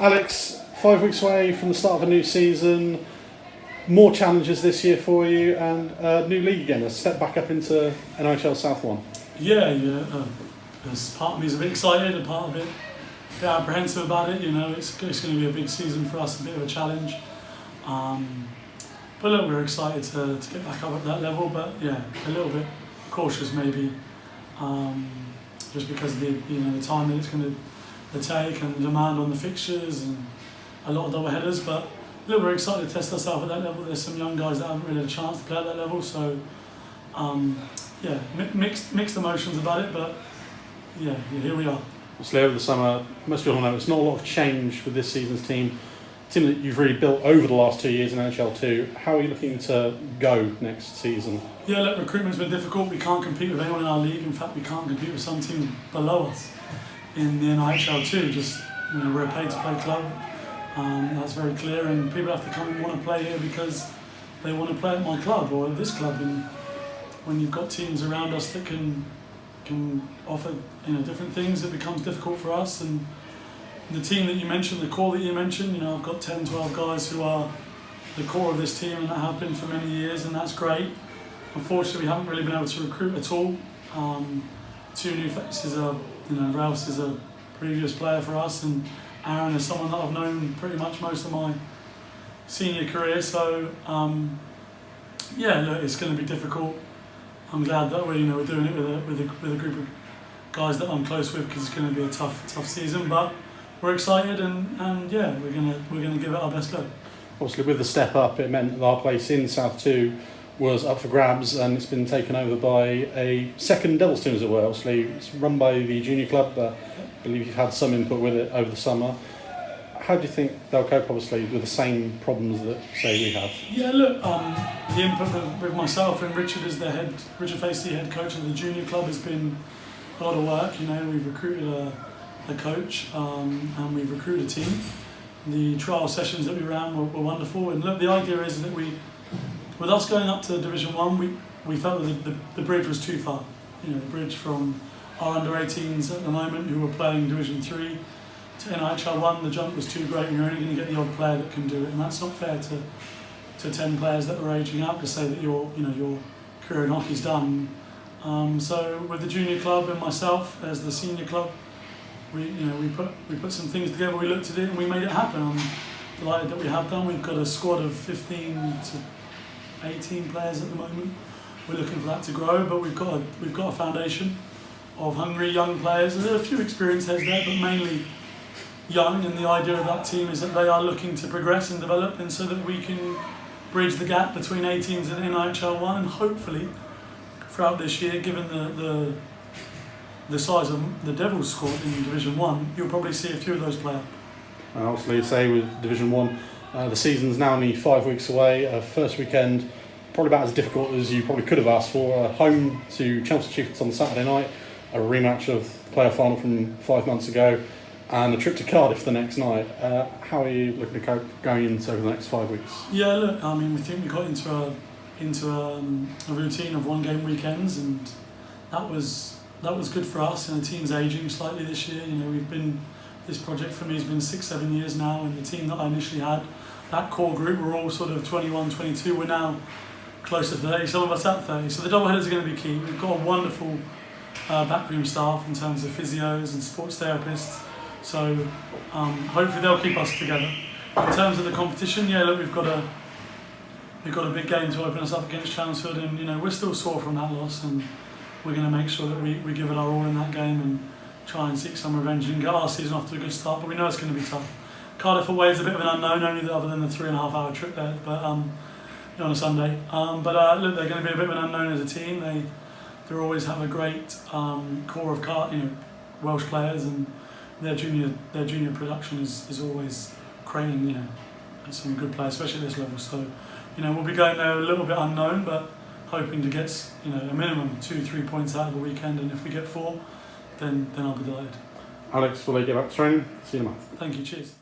Alex, 5 weeks away from the start of a new season, more challenges this year for you, and a new league again, a step back up into NIHL South 1. Yeah. There's part of me is a bit excited, and part of it a bit apprehensive about it. It's going to be a big season for us, a bit of a challenge. But look, we're excited to get back up at that level, but yeah, a little bit cautious maybe, just because of the time that it's going to take and the demand on the fixtures and a lot of double headers. But look, we're excited to test ourselves at that level. There's some young guys that haven't really had a chance to play at that level, so mixed emotions about it, but yeah, here we are. Obviously, over the summer, most people know it's not a lot of change with this season's team. Team that you've really built over the last 2 years in NHL 2. How are you looking to go next season? Yeah, look, recruitment's been difficult. We can't compete with anyone in our league. In fact, we can't compete with some teams below us in the NIHL 2. Just we're a pay-to-play club. That's very clear, and people have to come and want to play here because they want to play at my club or this club. And when you've got teams around us that can offer different things, it becomes difficult for us. And the team that you mentioned, the core that you mentioned, I've got 10, 12 guys who are the core of this team and that have been for many years, and that's great. Unfortunately, we haven't really been able to recruit at all. Two new faces are, Ralph's is a previous player for us, and Aaron is someone that I've known pretty much most of my senior career. So, look, it's going to be difficult. I'm glad that we're doing it with a group of guys that I'm close with, because it's going to be a tough season. But we're excited, and we're gonna give it our best go. Obviously, with the step up, it meant that our place in South 2 was up for grabs, and it's been taken over by a second Devils team, as it were. Obviously, it's run by the junior club, but I believe you've had some input with it over the summer. How do you think they'll cope, obviously, with the same problems that, say, we have? Yeah, look, the input with myself and Richard as Richard Facey, head coach of the junior club, has been a lot of work. We've recruited a coach, and we've recruited a team. The trial sessions that we ran were wonderful, and look, the idea is that with us going up to Division 1, we felt that the bridge was too far. The bridge from our under-18s at the moment, who were playing Division 3, to NIHL 1, the jump was too great, and you're only going to get the odd player that can do it, and that's not fair to 10 players that are aging out to say that your career in hockey's done. So with the junior club and myself as the senior club, we put some things together, we looked at it, and we made it happen. I'm delighted that we have done. We've got a squad of 15 to 18 players at the moment. We're looking for that to grow, but we've got a foundation of hungry young players. There are a few experienced heads there, but mainly young, and the idea of that team is that they are looking to progress and develop, and so that we can bridge the gap between 18s and NIHL 1, and hopefully throughout this year, given the size of the Devils squad in Division 1, you'll probably see a few of those play out. And obviously, say with Division 1, the season's now only 5 weeks away. First weekend, probably about as difficult as you probably could have asked for. Home to Chelsea Chiefs on Saturday night, a rematch of the playoff final from 5 months ago, and a trip to Cardiff the next night. How are you looking to cope going into over the next 5 weeks? Yeah, look, we think we got into a routine of one-game weekends, and that was good for us. And the team's ageing slightly this year. This project for me has been 6-7 years now, and the team that I initially had, that core group, were all sort of 21, 22. We're now close to 30, some of us at 30. So the doubleheaders are going to be key. We've got a wonderful backroom staff in terms of physios and sports therapists. So hopefully they'll keep us together. In terms of the competition, we've got a big game to open us up against Chelmsford, and we're still sore from that loss, and we're going to make sure that we give it our all in that game and try and seek some revenge and get our season off to a good start. But we know it's going to be tough. Cardiff away is a bit of an unknown, only other than the 3.5-hour trip there, but on a Sunday. Look, they're going to be a bit of an unknown as a team. They always have a great core of Welsh players, and their junior production is always creating some good players, especially at this level. So we'll be going there a little bit unknown, but hoping to get a minimum 2-3 points out of the weekend, and if we get 4, then I'll be delighted. Alex, will they get back to training? See you tomorrow. Thank you, cheers.